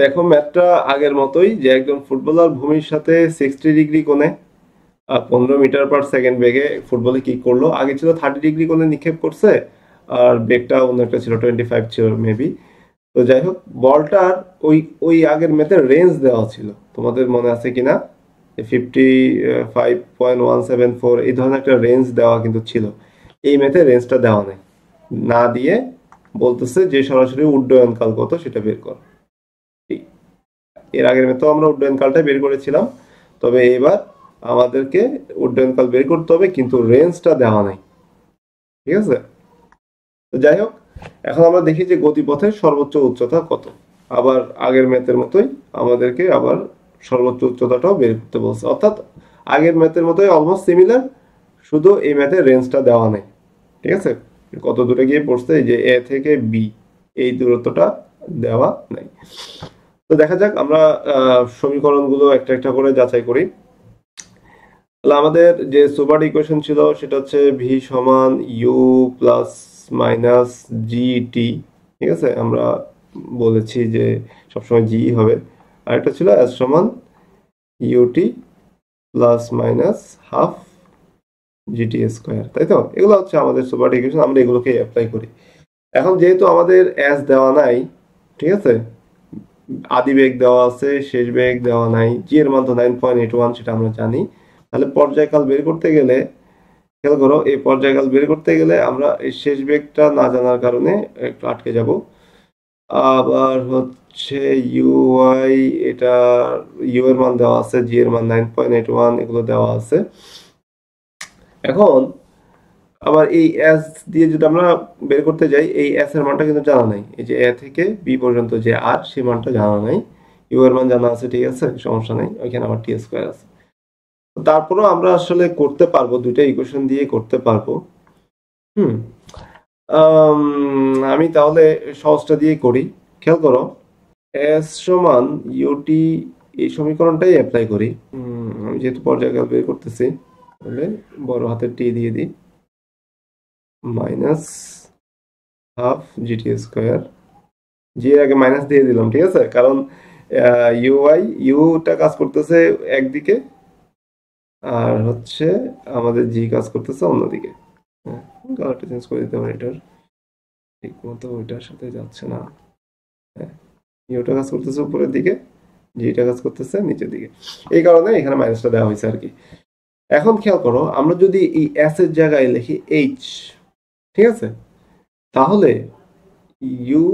দেখো ম্যাথটা আগের মতোই, যে একজন ফুটবলার ভূমির সাথে 60 ডিগ্রি কোণে 15 মিটার/সেকেন্ড বেগে ফুটবলে কি করলো, আগে ছিল 30 ডিগ্রি কোণে নিক্ষেপ করছে, আর বেগটা অন্য একটা ছিল 25 ছিল মেবি। তো যাই হোক, বলটার ওই ওই আগের ম্যাথের রেঞ্জ দেওয়া ছিল, তোমাদের মনে আছে কিনা? 55.174 এই ধরনের একটা রেঞ্জ দেওয়া কিন্তু ছিল। এই ম্যাথে রেঞ্জটা দেওয়া নেই, না দিয়ে বলতেছে যে সরাসরি উড্ডয়নকাল কত সেটা বের কর। এর আগের ম্যাথেও আমরা উড্ডয়নকালটা বের করেছিলাম, তবে এবার আমাদেরকে উড্ডয়নকাল বের করতে হবে, কিন্তু রেঞ্জটা দেওয়া নাই। ঠিক আছে, তো যাই হোক, এখন আমরা দেখি যে গতিপথের সর্বোচ্চ উচ্চতা কত। আবার আগের ম্যাথের মতোই আমাদেরকে আবার সর্বোচ্চ উচ্চতাটাও বের করতে বলছে, অর্থাৎ আগের ম্যাথের মতোই অলমোস্ট সিমিলার, শুধু এই ম্যাথের রেঞ্জটা দেওয়া নেই। ঠিক আছে, কত দূরে গিয়ে পড়ছে, এই যে এ থেকে বি এই দূরত্বটা দেওয়া নাই। তো দেখা যাক, আমরা সমীকরণগুলো একটা একটা করে যাচাই করি। তাহলে আমাদের যে সুপার ইকুয়েশন ছিল সেটা হচ্ছে ভি সমান ইউ প্লাস মাইনাস জি টি। ঠিক আছে, আমরা বলেছি যে সবসময় জি হবে। আর একটা ছিল এস সমান UT plus minus half GT square, তাই তো? এগুলো হচ্ছে আমাদের সুপার ইকুয়েশন, আমরা এগুলোকে অ্যাপ্লাই করি। এখন যেহেতু আমাদের এস দেওয়া নাই, ঠিক আছে, আদি বেগ দেওয়া আছে, শেষ বেগ দেওয়া নাই, জি এর মান তো 9.81 সেটা আমরা জানি। তাহলে পর্যায়কাল বের করতে গেলে, খেয়াল করো, এই পর্যায়কাল বের করতে গেলে আমরা এই শেষ বেগটা না জানার কারণে একটু আটকে যাব। আবার হচ্ছে ইউআই, এটা ইউ এর মান দেওয়া আছে, জি এর মান 9.81 এগুলো দেওয়া আছে। এখন আবার এই এস দিয়ে যদি আমরা বের করতে যাই, এই এস এর মানটা কিন্তু জানা নাই, এই যে এ থেকে বি পর্যন্ত যে আর, সেই মানটা জানা নাই। ইউ এর মান জানা আছে, ঠিক আছে, সমস্যা নাই, ওইখানে আবার টি স্কোয়ার আছে। তারপরেও আমরা আসলে করতে পারবো, দুইটা ইকুয়েশন দিয়ে করতে পারবো। হুম, আমি তাহলে সহজটা দিয়ে করি। খেয়াল করো, এস সমান ইউটি, এই সমীকরণটাই অ্যাপ্লাই করি। আমি যেহেতু পর্যায়কাল বের করতেছি, তাহলে বড় হাতের টি দিয়ে দিই, মাইনাস হাফ জিটি স্কোয়ার। জি এর আগে মাইনাস দিয়ে দিলাম, ঠিক আছে, কারণ ইউআই, ইউটা কাজ করতেছে একদিকে, আর হচ্ছে আমাদের জি কাজ করতেছে অন্যদিকে। হ্যাঁ, কালারটা চেঞ্জ করে দিতে পারি, এটার ঠিক মতো ওইটার সাথে যাচ্ছে না। হ্যাঁ, ইউটা কাজ করতেছে উপরের দিকে, জিটা কাজ করতেছে নিচের দিকে, এই কারণে এখানে মাইনাসটা দেওয়া হয়েছে আর কি। এখন খেয়াল করো, আমরা যদি এই এস এর জায়গায় লিখি এইচ, ঠিক আছে, তাহলে ইউ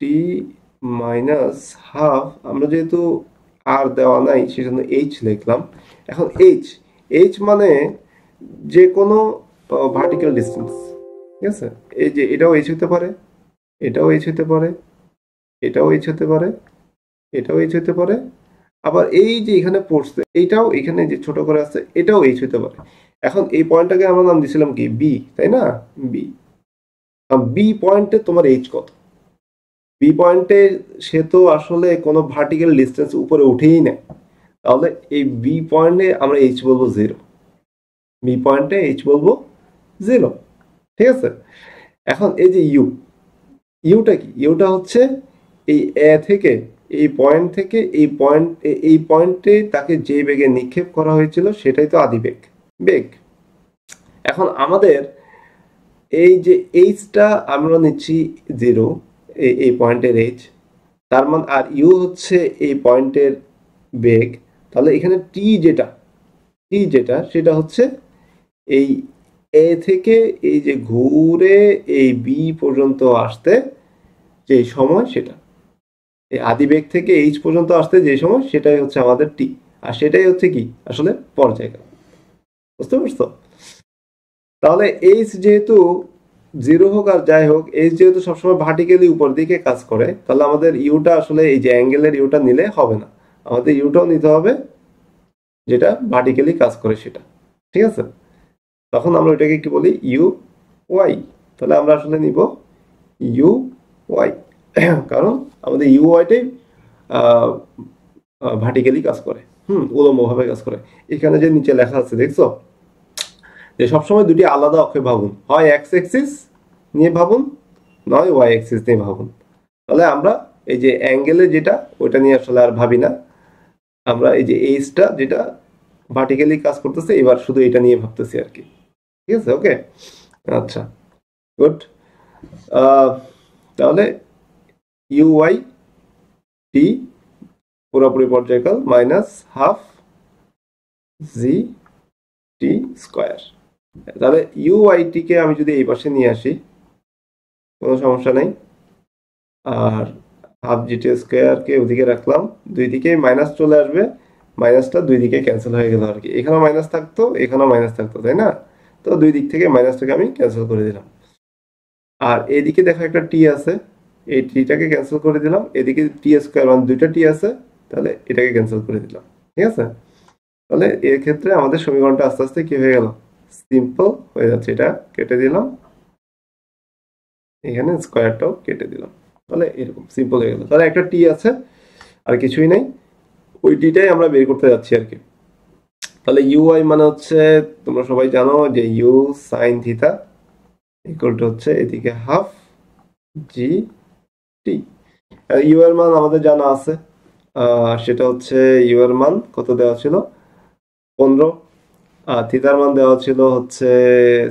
টি মাইনাস হাফ, আমরা যেহেতু আর দেওয়া নাই সেজন্য এইচ লিখলাম। এখন এইচ, এইচ মানে যে কোনো ভার্টিক্যাল ডিস্টেন্স, ঠিক আছে, এই যে এটাও এইচ হতে পারে, এটাও এইচ হতে পারে, এটাও এইচ হতে পারে, এটাও এইচ হতে পারে, আবার এই যে এখানে পড়ছে এইটাও, এখানে যে ছোট করে আছে এটাও এইচ হতে পারে। এখন এই পয়েন্টটাকে আমরা নাম দিছিলাম কি, বি, তাই না? বি, বি পয়েন্টে তোমার এইচ কত? বি পয়েন্টে সে তো আসলে কোনো ভার্টিক্যাল ডিস্টেন্স উপরে উঠেই না, তাহলে এই বি পয়েন্টে আমরা এইচ বলবো 0। বি পয়েন্টে এইচ বলবো 0, ঠিক আছে। এখন এই যে ইউ, ইউটা কি? ইউটা হচ্ছে এই এ থেকে, এই পয়েন্ট থেকে এই পয়েন্টে তাকে যে বেগে নিক্ষেপ করা হয়েছিল সেটাই তো আদি বেগ, বেগ। এখন আমাদের এই যে এইচটা আমরা নিচ্ছি 0, এই পয়েন্টের এইচ, তার মান, আর ইউ হচ্ছে এই পয়েন্টের বেগ, তাহলে এখানে টি যেটা, সেটা হচ্ছে এই এ থেকে এই যে ঘুরে এই বি পর্যন্ত আসতে যে সময়, সেটা এই আদি বেগ থেকে এইচ পর্যন্ত আসতে যে সময়, সেটাই হচ্ছে আমাদের টি, আর সেটাই হচ্ছে কি আসলে পর্যায়কাল। বুঝতে পারছো? তাহলে এইচ যেহেতু 0 হোক আর যাই হোক, এইচ যেহেতু সবসময় ভার্টিক্যালি উপর দিকে কাজ করে, তাহলে আমাদের ইউটা আসলে এই যে অ্যাঙ্গেলের ইউটা নিলে হবে না, আমাদের ইউটাও নিতে হবে যেটা ভার্টিক্যালি কাজ করে সেটা, ঠিক আছে। তখন আমরা ওইটাকে কি বলি, ইউ ওয়াই। তাহলে আমরা আসলে নিব ইউ ওয়াই, কারণ আমাদের ইউ ওয়াইটাই ভার্টিক্যালি কাজ করে, উলম্বভাবে কাজ করে। এখানে যে নিচে লেখা আছে দেখছো, যে সবসময় দুটি আলাদা অক্ষে ভাবুন, হয় এক্স এক্সিস নিয়ে ভাবুন, নয় ওয়াই এক্সিস নিয়ে ভাবুন। তাহলে আমরা এই যে অ্যাঙ্গেলে যেটা ওটা নিয়ে আসলে আর ভাবি না, আমরা এই যে এইচটা যেটা ভার্টিক্যালি কাজ করতেছে এবার শুধু এটা নিয়ে ভাবতেছি আর কি। ঠিক আছে, ওকে, আচ্ছা, গুড। তাহলে ইউ ওয়াই টি পুরোপুরি পর্যায়কাল মাইনাস হাফ জি টি স্কোয়ার। তাহলে ইউ ওয়াই টি কে আমি যদি এই পাশে নিয়ে আসি কোনো সমস্যা নেই, আর হাফ জি টি স্কোয়ার কে ওদিকে রাখলাম, দুই দিকে মাইনাস চলে আসবে, মাইনাসটা দুই দিকে ক্যান্সেল হয়ে গেল আর কি, এখানেও মাইনাস থাকতো এখানেও মাইনাস থাকতো, তাই না? তো দুই দিক থেকে মাইনাসটাকে আমি ক্যান্সেল করে দিলাম। আর এদিকে দেখো একটা টি আছে, এই টিটাকে ক্যান্সেল করে দিলাম, এদিকে টি স্কোয়ার মানে দুইটা টি আছে, তাহলে এটাকে ক্যান্সেল করে দিলাম। ঠিক আছে, তাহলে এর ক্ষেত্রে আমাদের সমীকরণটা আস্তে আস্তে কি হয়ে গেল, সিম্পল হয়ে যাচ্ছে। এটা কেটে দিলাম, এখানে স্কোয়ারটাও কেটে দিলাম, তাহলে এরকম সিম্পল হয়ে গেল। তাহলে একটা টি আছে আর কিছুই নেই, ওই টিটাই আমরা বের করতে যাচ্ছি আর কি। তাহলে ইউ আই মানে হচ্ছে তোমরা সবাই জানো যে U sine theta equal to হচ্ছে এদিকে হাফ জি টি। ইউ এর মান আমাদের জানা আছে, সেটা হচ্ছে ইউ এর মান কত দেওয়া ছিল, 15, আর থিতার মান দেওয়া ছিল হচ্ছে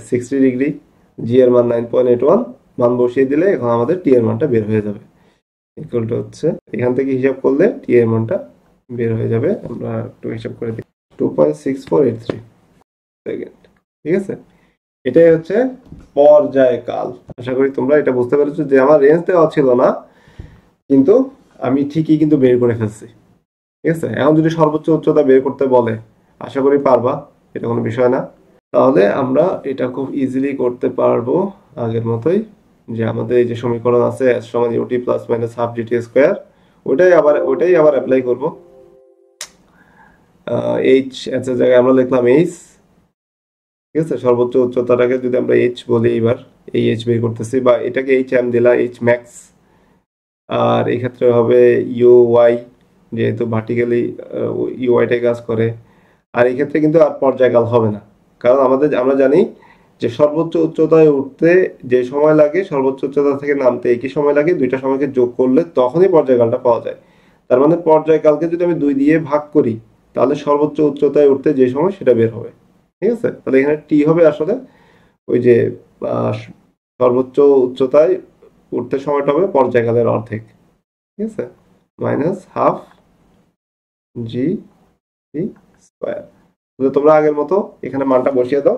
60 ডিগ্রি, জি এর মান 9.81, মান বসিয়ে দিলে এখন আমাদের টি এর মানটা বের হয়ে যাবে। ইকুয়াল টু হচ্ছে এখান থেকে হিসাব করলে টি এর মানটা বের হয়ে যাবে, আমরা একটু হিসাব করে দিই, 2.6483 সেকেন্ড। ঠিক আছে, এটাই হচ্ছে পর্যায়কাল। আশা করি তোমরা এটা বুঝতে পেরেছো যে আমার রেঞ্জ দেওয়া ছিল না, কিন্তু আমি ঠিকই কিন্তু বের করে ফেলছি। ঠিক আছে, এখন যদি সর্বোচ্চ উচ্চতা বের করতে বলে আশা করি পারবা, এটা কোনো বিষয় না। তাহলে আমরা এটা খুব ইজিলি করতে পারবো আগের মতোই, যে আমাদের এই যে সমীকরণ আছে এস সমান UT plus minus half GT square, ওটাই আবার অ্যাপ্লাই করবো। এইচ এর জায়গায় আমরা লিখলাম এইচ। ঠিক আছে, সর্বোচ্চ উচ্চতাটাকে যদি আমরা এইচ বলি, এবার এই এইচ বের করতেছি, বা এটাকে এইচ এম দিলা, এইচ ম্যাক্স। আর এই ক্ষেত্রে হবে ইউ ওয়াই, যেহেতু ভার্টিক্যালি ইউ ওয়াইটাই কাজ করে। আর এই ক্ষেত্রে কিন্তু আর পর্যায়কাল হবে না, কারণ আমরা জানি যে সর্বোচ্চ উচ্চতায় উঠতে যে সময় লাগে সর্বোচ্চ উচ্চতা থেকে নামতে একই সময় লাগে, দুইটা সময়কে যোগ করলে তখনই পর্যায়কালটা পাওয়া যায়। তার মানে পর্যায়কালকে যদি আমি 2 দিয়ে ভাগ করি তাহলে সর্বোচ্চ উচ্চতায় উঠতে যে সময় সেটা বের হবে। ঠিক আছে, তাহলে এখানে টি হবে আসলে ওই যে আহ, সর্বোচ্চ উচ্চতায় উঠতে সময়টা হবে পর্যায়কালের অর্ধেক। ঠিক আছে, মাইনাস হাফ জি টি স্কোয়ার। তোমরা আগের মতো এখানে মানটা বসিয়ে দাও,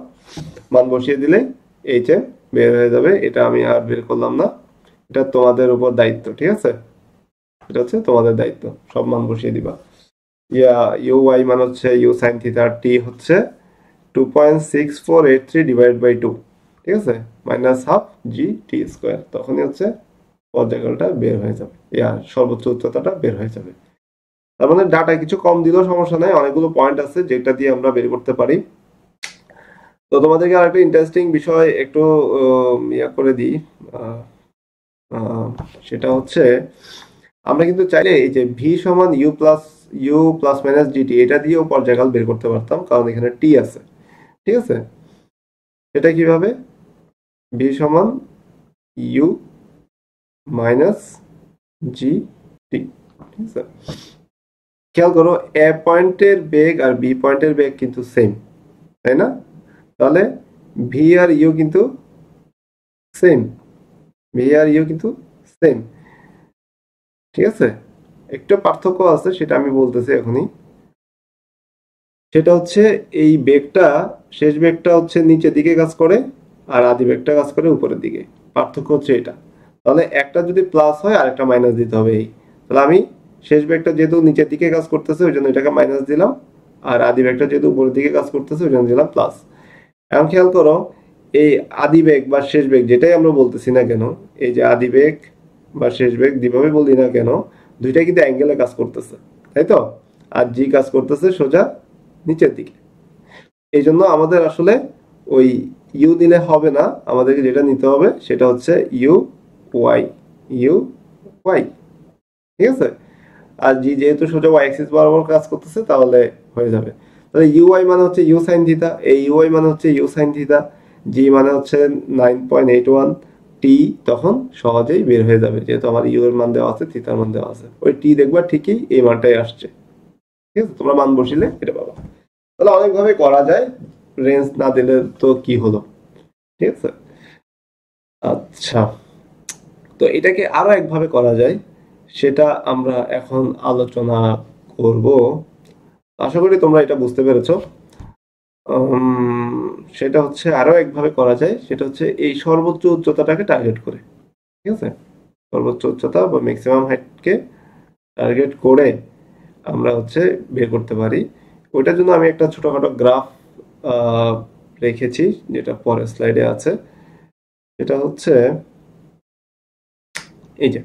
মান বসিয়ে দিলে এইচ এ বের হয়ে যাবে। এটা আমি আর বের করলাম না, এটা তোমাদের উপর দায়িত্ব। ঠিক আছে, এটা হচ্ছে তোমাদের দায়িত্ব, সব মান বসিয়ে দিবা। ইউ ওয়াই মান হচ্ছে ইউ সাইন থিটা, টি হচ্ছে 2.6483 ডিভাইড বাই 2। ঠিক আছে, মাইনাস হাফ জি টি স্কোয়ার, তখনই হচ্ছে পর্যায়কালটা বের হয়ে যাবে, সর্বোচ্চ উচ্চতাটা বের হয়ে যাবে। তার মানে ডাটা কিছু কম দিলেও সমস্যা নাই, অনেকগুলো পয়েন্ট আছে যেটা দিয়ে আমরা বের করতে পারি। তো তোমাদেরকে আর একটা ইন্টারেস্টিং বিষয় একটু করে দিই, সেটা হচ্ছে আমরা কিন্তু চাইলে এই যে ভি সমান ইউ প্লাস মাইনাস জিটি এটা দিয়েও পর্যায়কাল বের করতে পারতাম, কারণ এখানে টি আছে। ঠিক আছে, এটা কিভাবে, ভি সমান ইউ মাইনাস জি টি। ঠিক আছে, খেয়াল করো এ পয়েন্টের বেগ আর বি পয়েন্টের বেগ কিন্তু সেম, তাই না? তাহলে ভি আর ইউ কিন্তু সেম, ভি আর ইউ কিন্তু সেম। ঠিক আছে, একটু পার্থক্য আছে সেটা আমি বলতেছি এখনই। সেটা হচ্ছে এই বেগটা, শেষ বেগটা হচ্ছে নিচের দিকে কাজ করে আর আদি বেগটা কাজ করে উপরের দিকে, পার্থক্য হচ্ছে এটা। তাহলে একটা যদি প্লাস হয় আর একটা মাইনাস দিতে হবে। এই তাহলে আমি শেষ বেগটা যেহেতু নিচের দিকে কাজ করতেছে ওই জন্য এটাকে মাইনাস দিলাম, আর আদি বেগটা যেহেতু উপরের দিকে কাজ করতেছে ওই জন্য দিলাম প্লাস। এখন খেয়াল করো এই আদি বেগ বা শেষ বেগ যেটাই আমরা বলতেছি না কেন, এই যে আদি বেগ বা শেষ বেগ যেভাবে বলি না কেন, দুইটাই কিন্তু অ্যাঙ্গেলে কাজ করতেছে, তাই তো? আর জি কাজ করতেছে সোজা নিচের দিকে। এই জন্য আমাদের আসলে ওই ইউ দিলে হবে না, আমাদেরকে যেটা নিতে হবে সেটা হচ্ছে ইউ ওয়াই, ইউ ওয়াই। ঠিক আছে, আর জি যেহেতু সোজা ওয়াই অ্যাক্সিস বরাবর কাজ করতেছে তাহলে হয়ে যাবে। তাহলে ইউ ওয়াই মানে হচ্ছে ইউ সাইন থিটা, এই ইউ ওয়াই মানে হচ্ছে ইউ সাইন থিটা, জি মানে হচ্ছে 9.81, টি তখন সহজেই বের হয়ে যাবে, যেহেতু আমার ইউ এর মান দেওয়া আছে, থিতার মান দেওয়া আছে। ওই টি দেখবা ঠিকই এই মানটাই আসছে। ঠিক আছে, তোমরা মান বসিলে এটা পাবা। তাহলে অনেকভাবে করা যায়, রেঞ্জ না দিলে তো কি হলো। ঠিক আছে, আচ্ছা, তো এটাকে আরো একভাবে করা যায়, সেটা আমরা এখন আলোচনা করব। আশা করি তোমরা এটা বুঝতে পেরেছো। সেটা হচ্ছে আরো একভাবে করা যায়, সেটা হচ্ছে এই সর্বোচ্চ উচ্চতাটাকে টার্গেট করে। ঠিক আছে, সর্বোচ্চ উচ্চতা বা ম্যাক্সিমাম হাইটকে টার্গেট করে আমরা হচ্ছে বের করতে পারি। ওইটার জন্য আমি একটা ছোটখাটো গ্রাফ রেখেছি, যেটা পরের স্লাইডে আছে। এটা হচ্ছে এই যে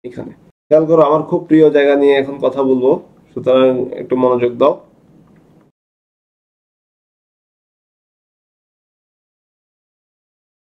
এখানে খেয়াল করো, আমার খুব প্রিয় জায়গা নিয়ে এখন কথা বলবো, সুতরাং একটু মনোযোগ দাও।